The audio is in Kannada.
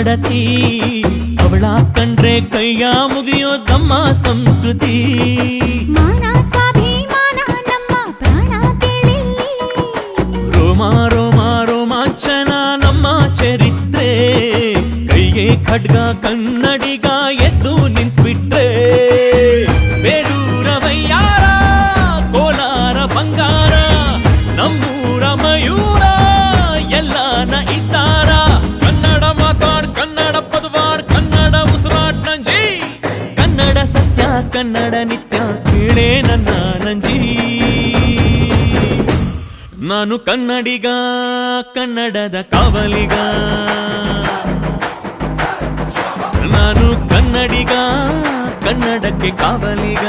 ಕನ್ನಡತಿ ಅವಳ ಕಂಡ್ರೆ ಕೈಯ ಮುಗಿಯೋದಮ್ಮ ಸಂಸ್ಕೃತಿ ಮಾನ ಸ್ವಾಭಿಮಾನ ನಮ್ಮ ಪ್ರಾಣ ಕೇಳಿಲ್ಲಿ ರೋಮ ರೋಮ ರೋಮಾಂಚನ ನಮ್ಮ ಚರಿತ್ರೆ ಕೈಗೆ ಖಡ್ಗ ಕನ್ನಡಿಗ ಎದ್ದು ನಿಂತ್ಬಿಟ್ರೆ ಬೇರೂರ ವಯ್ಯಾರ ಕೋಲಾರ ಬಂಗಾರ ನಮ್ಮೂರ ಮಯೂರ ಎಲ್ಲಾನ ಇದ್ದಾರ ಕನ್ನಡ ಮಾತಾಡ್ ಕನ್ನಡ ಪದವಾಡ್ ಕನ್ನಡ ಉಸಿರಾಟ್ ನಂಜಿ ಕನ್ನಡ ಸತ್ಯ ಕನ್ನಡ ನಿತ್ಯ ಕೇಳೇ ನನ್ನ ನಂಜಿ ನಾನು ಕನ್ನಡಿಗ ಕನ್ನಡದ ಕಾವಲಿಗ ನಾನು ಕನ್ನಡಿಗ ಕನ್ನಡಕ್ಕೆ ಕಾವಲಿಗ